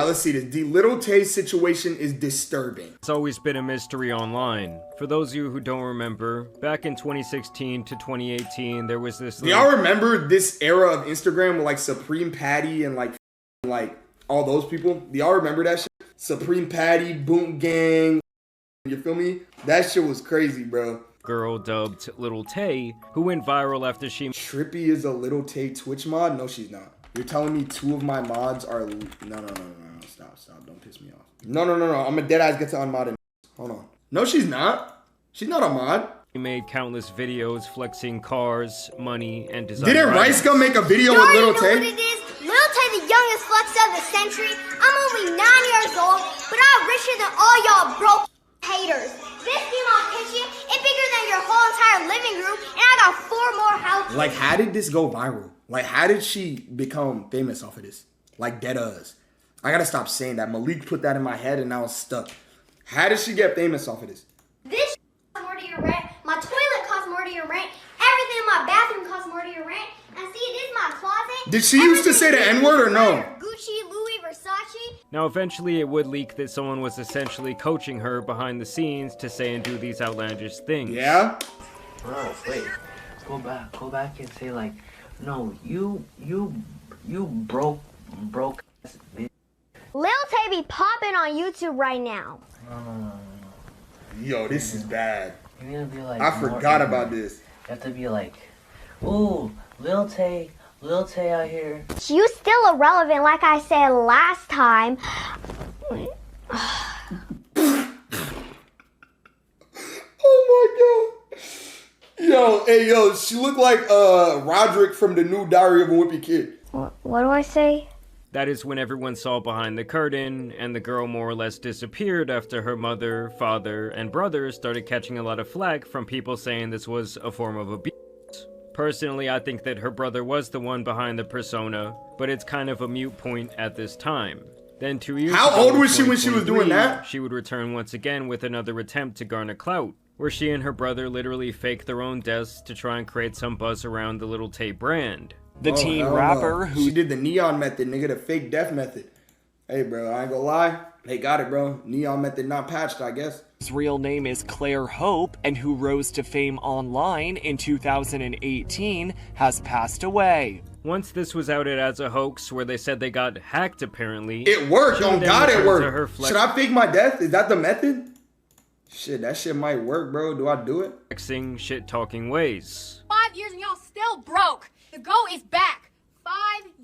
let's see this. The Lil Tay situation is disturbing. It's always been a mystery online. For those of you who don't remember, back in 2016 to 2018, there was this... Do y'all remember this era of Instagram with like Supreme Patty and like all those people? Do y'all remember that shit? Supreme Patty, Boom Gang, you feel me? That shit was crazy, bro. Girl dubbed Lil Tay, who went viral after she... Trippy is a Lil Tay Twitch mod? No, she's not. You're telling me 2 of my mods are... No. Stop. Don't piss me off. No. I'm a deadass get to unmod it. Hold on. No, she's not. She's not a mod. He made countless videos flexing cars, money, and design. Didn't Rice go make a video with Lil Tay? What it is? Lil Tay, the youngest flex of the century. I'm only 9 years old, but I'm richer than all y'all broke haters. This female kitchen is bigger than your whole entire living room, and I got 4 more houses. Like, how did this go viral? Like, how did she become famous off of this? Like, deadass. I gotta stop saying that. Malik put that in my head and now it's stuck. How did she get famous off of this? This costs more to your rent. My toilet costs more to your rent. Everything in my bathroom costs more to your rent. And see, this is my closet. Did she used to say the N-word or no? Gucci, Louis, Versace. Now, eventually it would leak that someone was essentially coaching her behind the scenes to say and do these outlandish things. Yeah? Bro, wait. Go back and say like, no, you broke bitch. Lil Tay be popping on YouTube right now. No. Yo, this is bad. You need to be like... I forgot about this. You have to be like, ooh, Lil Tay out here. You still irrelevant, like I said last time. Oh my god. Yo, she looked like Roderick from the new Diary of a Wimpy Kid. What do I say? That is when everyone saw behind the curtain, and the girl more or less disappeared after her mother, father, and brother started catching a lot of flack from people saying this was a form of abuse. Personally, I think that her brother was the one behind the persona, but it's kind of a moot point at this time. Then 2 years How ago, old was she when she was doing that? She would return once again with another attempt to garner clout, where she and her brother literally faked their own deaths to try and create some buzz around the Lil Tay brand. The teen rapper who... She did the neon method, nigga, the fake death method. Hey, bro, I ain't gonna lie. They got it, bro. Neon method not patched, I guess. His real name is Claire Hope, and who rose to fame online in 2018, has passed away. Once this was outed as a hoax, where they said they got hacked apparently... It worked, on God it worked. Her Should I fake my death? Is that the method? Shit, that shit might work, bro. Do I do it? flexing, shit-talking ways. 5 years and y'all still broke. The GOAT is back. 5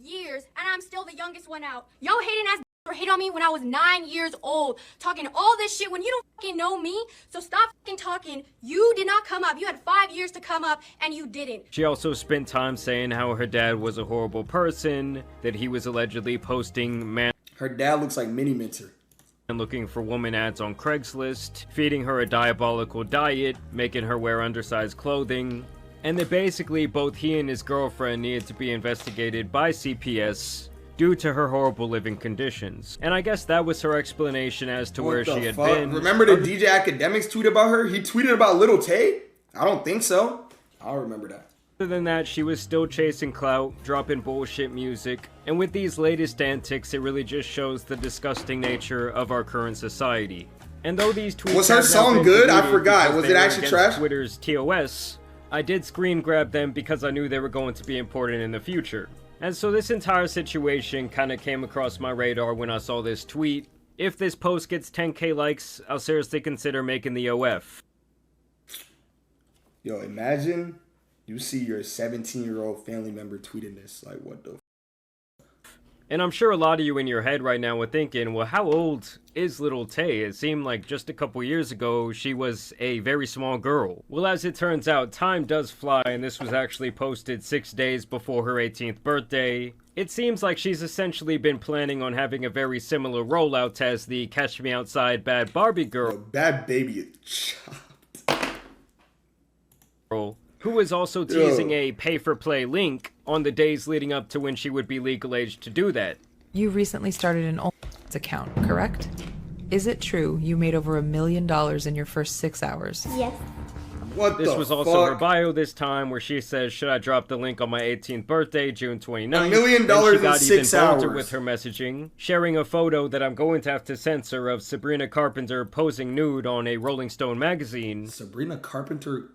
years and I'm still the youngest one out. Yo hating ass or hate on me when I was 9 years old, talking all this shit when you don't fucking know me. So stop fucking talking. You did not come up. You had 5 years to come up and you didn't. She also spent time saying how her dad was a horrible person, that he was allegedly posting man Her dad looks like Mini Minter. and looking for woman ads on Craigslist, feeding her a diabolical diet, making her wear undersized clothing, and that basically both he and his girlfriend needed to be investigated by CPS due to her horrible living conditions. And I guess that was her explanation as to where she had been. Remember the DJ Academics tweet about her? He tweeted about Lil Tay? I don't think so. I don't remember that. Other than that, she was still chasing clout, dropping bullshit music, and with these latest antics, it really just shows the disgusting nature of our current society. And though these tweets was her song good? I forgot. Was it actually trash? Twitter's TOS, I did screen grab them because I knew they were going to be important in the future. And so this entire situation kind of came across my radar when I saw this tweet. If this post gets 10k likes, I'll seriously consider making the OF. Yo, imagine you see your 17-year-old family member tweeting this. Like, what the f? And I'm sure a lot of you in your head right now are thinking, well, how old is Lil Tay? It seemed like just a couple years ago, she was a very small girl. Well, as it turns out, time does fly, and this was actually posted 6 days before her 18th birthday. It seems like she's essentially been planning on having a very similar rollout as the Catch Me Outside Bad Barbie girl. Yo, Bad Baby is chopped. Who was also teasing a pay-for-play link on the days leading up to when she would be legal age to do that. You recently started an OnlyFans account, correct? Is it true you made over $1 million in your first 6 hours? Yes. What This the was also her fuck? bio this time, where she says, should I drop the link on my 18th birthday, June 29th? $1 million And she got in even 6 bolder hours. with her messaging, sharing a photo that I'm going to have to censor of Sabrina Carpenter posing nude on a Rolling Stone magazine. Sabrina Carpenter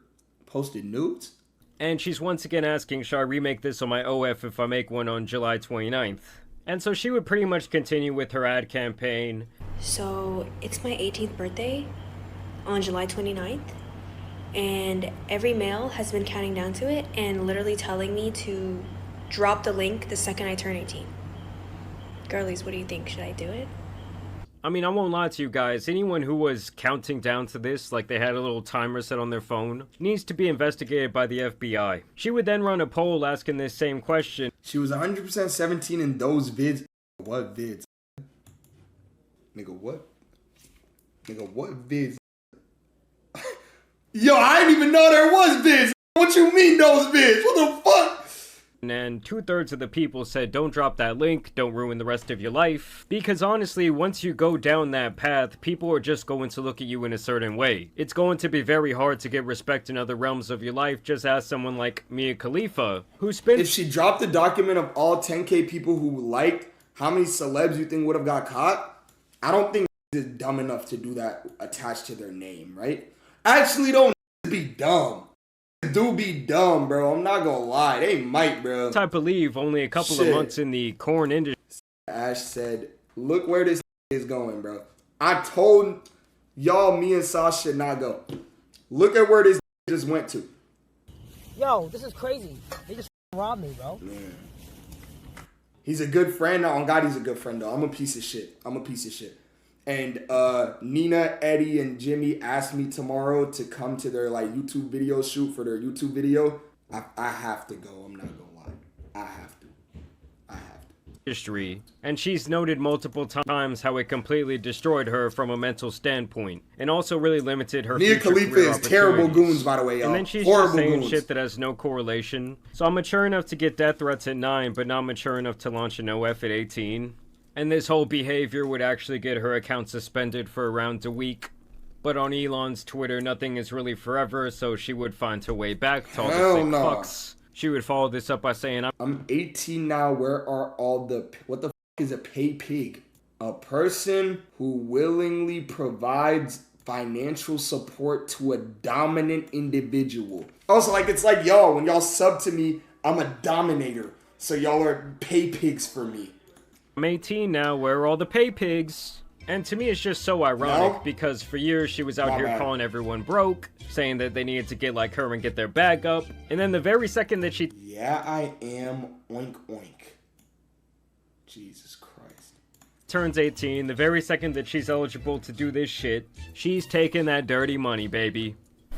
posted nudes? And she's once again asking, should I remake this on my OF if I make one on July 29th? And so she would pretty much continue with her ad campaign. So it's my 18th birthday on July 29th, and every male has been counting down to it and literally telling me to drop the link the second I turn 18. Girlies, what do you think? Should I do it? I mean, I won't lie to you guys, anyone who was counting down to this, like they had a little timer set on their phone, needs to be investigated by the FBI. She would then run a poll asking this same question. She was 100% 17 in those vids. What vids? Nigga, what? Nigga, what vids? Yo, I didn't even know there was vids. What you mean those vids? What the fuck? And 2/3 of the people said don't drop that link, don't ruin the rest of your life. Because honestly, once you go down that path, people are just going to look at you in a certain way. It's going to be very hard to get respect in other realms of your life. Just ask someone like Mia Khalifa, who spent— If she dropped the document of all 10K people who liked, how many celebs you think would have got caught? I don't think is dumb enough to do that attached to their name, right? Actually, don't be dumb. Do be dumb, bro. I'm not gonna lie. They might, bro. I believe only a couple of months in the corn industry. Ash said, look where this is going, bro. I told y'all me and Sasha should not go. Look at where this just went to. Yo, this is crazy. They just robbed me, bro. Man. He's a good friend. On God, he's a good friend, though. I'm a piece of shit. And Nina, Eddie, and Jimmy asked me tomorrow to come to their like YouTube video shoot for their YouTube video. I have to go. I'm not gonna lie. I have to. History, and she's noted multiple times how it completely destroyed her from a mental standpoint, and also really limited her Mia future Khalifa career is terrible opportunities. goons, by the way, y'all. And then she's Horrible just saying goons. shit that has no correlation. So I'm mature enough to get death threats at 9, but not mature enough to launch an OF at 18. And this whole behavior would actually get her account suspended for around a week. But on Elon's Twitter, nothing is really forever, so she would find her way back to all the Hell sick no. fucks. She would follow this up by saying, I'm 18 now. Where are all the... What the f*** is a pay pig? A person who willingly provides financial support to a dominant individual. Also, like, it's like y'all. When y'all sub to me, I'm a dominator. So y'all are pay pigs for me. I'm 18 now, where are all the pay pigs? And to me, it's just so ironic, No? because for years she was out My here bad. calling everyone broke, saying that they needed to get like her and get their bag up, and then the very second that she— Yeah, I am. Oink, oink. Jesus Christ. turns 18, the very second that she's eligible to do this shit, she's taking that dirty money, baby.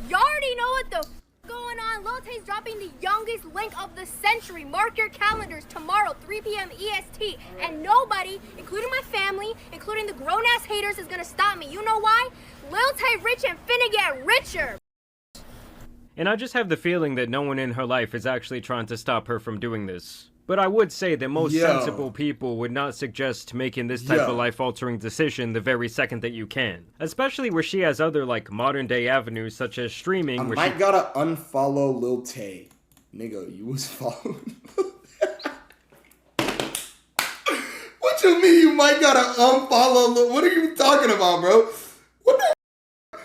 You already know what the going on. Lil Tay's dropping the youngest link of the century. Mark your calendars tomorrow, 3 p.m. EST. And nobody, including my family, including the grown-ass haters, is gonna stop me. You know why? Lil Tay rich and finna get richer. And I just have the feeling that no one in her life is actually trying to stop her from doing this. But I would say that most sensible people would not suggest making this type of life-altering decision the very second that you can. Especially where she has other, like, modern-day avenues such as streaming, I where might gotta unfollow Lil Tay. Nigga, you was following. What you mean you might gotta unfollow Lil? What are you talking about, bro? What the?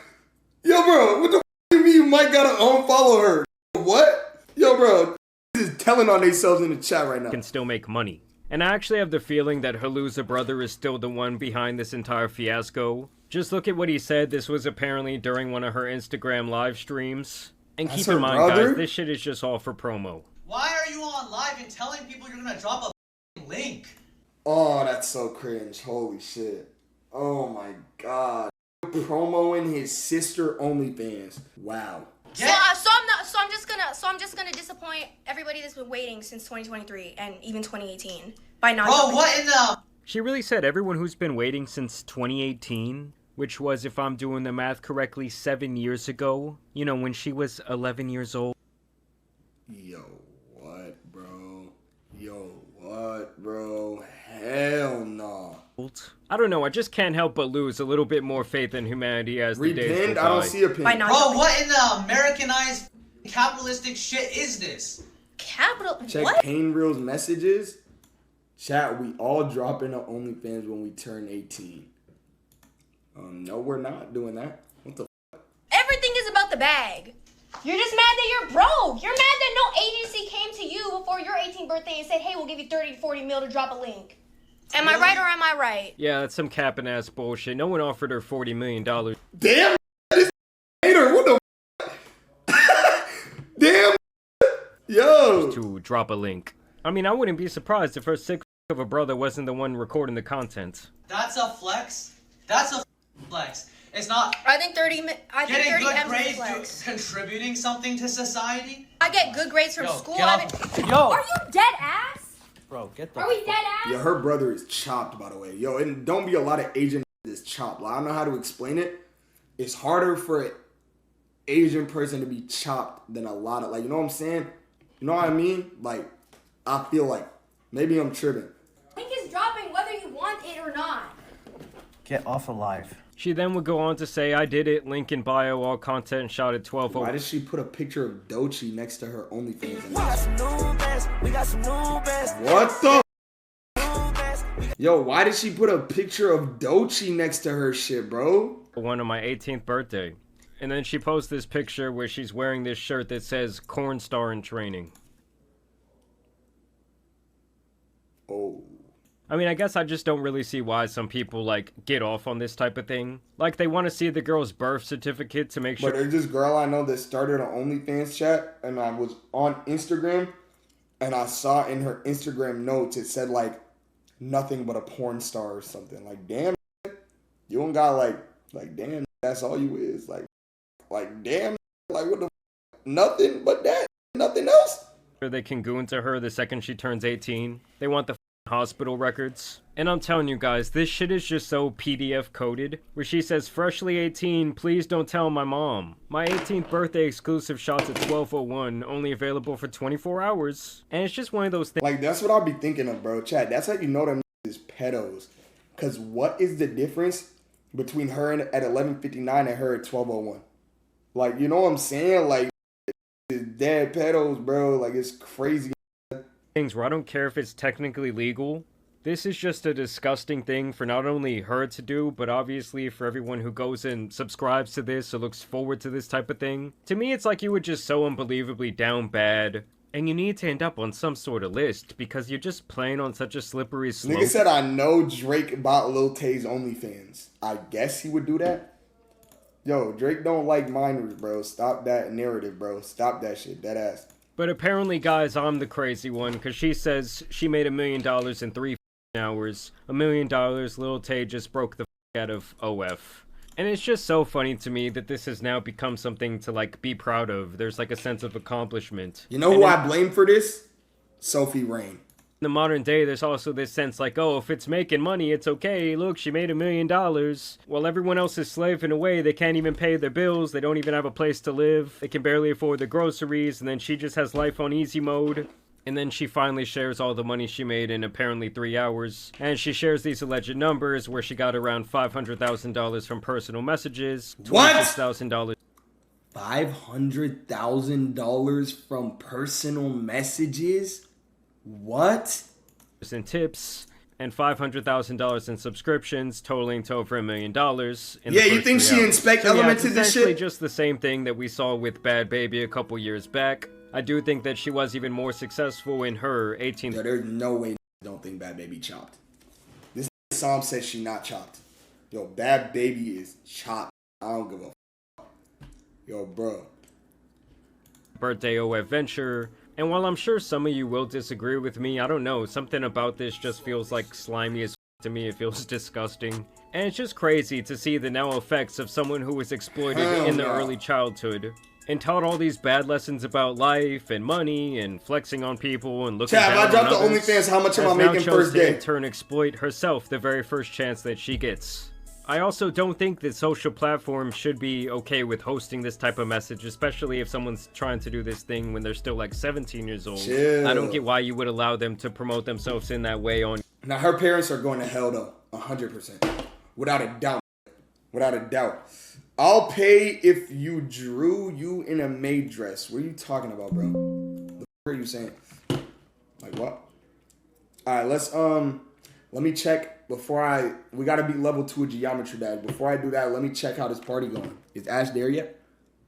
Yo, bro, what the you mean you might gotta unfollow her? What? Yo, bro, is telling on themselves in the chat right now. can still make money. And I actually have the feeling that her loser brother is still the one behind this entire fiasco. Just look at what he said. This was apparently during one of her Instagram live streams. And That's keep her in mind, brother? guys, this shit is just all for promo. Why are you on live and telling people you're gonna drop a link? Oh, that's so cringe. Holy shit. Oh my god. Promoing his sister OnlyFans. Wow. So I'm just gonna disappoint everybody that's been waiting since 2023 and even 2018 by not. Bro, what in the? She really said everyone who's been waiting since 2018, which was, if I'm doing the math correctly, 7 years ago. You know, when she was 11 years old. Yo, what, bro? Yo, what, bro? Hell no. I don't know, I just can't help but lose a little bit more faith in humanity as the days go by. I don't see a pin. Bro, what in the Americanized capitalistic shit is this? Check what? Pain Real's messages. Chat, we all drop into OnlyFans when we turn 18. No, we're not doing that. What the Everything is about the bag. You're just mad that you're broke. You're mad that no agency came to you before your 18th birthday and said, hey, we'll give you 30 to 40 mil to drop a link. Am I right or am I right? Yeah, that's some capping ass bullshit. No one offered her $40 million. Damn, this hater, what the damn, yo. To drop a link. I mean, I wouldn't be surprised if her sick of a brother wasn't the one recording the content. That's a flex. That's a flex. It's not. I think 30 Getting good M's grades is a flex. to contributing something to society. I get good grades from school. Yo, Are you dead ass? bro, get the. Are we dead ass? Yo, her brother is chopped, by the way. Yo, and don't be a lot of Asian is chopped. Like, I don't know how to explain it. It's harder for an Asian person to be chopped than a lot of, like, you know what I'm saying? You know what I mean? Like, I feel like maybe I'm tripping. Link is dropping whether you want it or not. Get off alive. She then would go on to say, I did it, link in bio, all content shot at 12. Why did she put a picture of Doechii next to her OnlyFans? What the? Yo, why did she put a picture of Doechii next to her shit, bro? One on my 18th birthday. And then she posts this picture where she's wearing this shirt that says corn star in training. Oh. I mean, I guess I just don't really see why some people, like, get off on this type of thing. Like, they want to see the girl's birth certificate to make sure... But there's this girl I know that started an OnlyFans chat, and I was on Instagram, and I saw in her Instagram notes, it said, like, nothing but a porn star or something. Like, damn, you don't got, like, damn, that's all you is. Like, damn, like, what the nothing but that, nothing else. They can go into her the second she turns 18. They want the hospital records. And I'm telling you guys, this shit is just so PDF coded, where she says, freshly 18, please don't tell my mom. My 18th birthday exclusive shots at 12:01, only available for 24 hours. And it's just one of those things. Like, that's what I'll be thinking of, bro. Chat, that's how you know them is pedos. Because what is the difference between her at 11:59 and her at 12:01? Like, you know what I'm saying? Like, it's dead pedos, bro. Like, it's crazy. Things where I don't care if it's technically legal. This is just a disgusting thing for not only her to do, but obviously for everyone who goes and subscribes to this or looks forward to this type of thing. To me, it's like you were just so unbelievably down bad, and you need to end up on some sort of list because you're just playing on such a slippery slope. Nigga said, I know Drake bought Lil Tay's OnlyFans. I guess he would do that. Yo, Drake don't like minors, bro. Stop that narrative, bro. Stop that shit. Dead ass. But apparently, guys, I'm the crazy one, because she says she made $1 million in 3 hours. $1 million, Lil Tay just broke the out of OF. And it's just so funny to me that this has now become something to, like, be proud of. There's, like, a sense of accomplishment. You know who I blame for this? Sophie Rain. In the modern day, there's also this sense like, oh, if it's making money, it's okay. Look, she made $1 million. While everyone else is slaving away, they can't even pay their bills. They don't even have a place to live. They can barely afford the groceries. And then she just has life on easy mode. And then she finally shares all the money she made in apparently 3 hours. And she shares these alleged numbers where she got around $500,000 from personal messages. $26,000. $500,000 from personal messages? What? In tips, and $500,000 in subscriptions, totaling to over $1 million. Yeah, you think she inspect elements of this shit? Essentially just the same thing that we saw with Bad Baby a couple years back. I do think that she was even more successful in her 18th. Yo, there's no way I don't think Bad Baby chopped. This song says she not chopped. Yo, Bad Baby is chopped. I don't give a f. Yo, bro. Birthday OF venture. And while I'm sure some of you will disagree with me, I don't know, something about this just feels like slimy as to me. It feels disgusting. And it's just crazy to see the now effects of someone who was exploited in their early childhood and taught all these bad lessons about life and money and flexing on people and looking down on others. I dropped the OnlyFans, how much am I making first day? In turn exploit herself the very first chance that she gets. I also don't think that social platforms should be okay with hosting this type of message, especially if someone's trying to do this thing when they're still like 17 years old. Chill. I don't get why you would allow them to promote themselves in that way on. Now her parents are going to hell though. 100%. Without a doubt. Without a doubt. I'll pay if you drew you in a maid dress. What are you talking about, bro? The fuck are you saying? Like what? Alright, let me check before we gotta be level 2 of geometry dash. Before I do that, let me check how this party going. Is Ash there yet?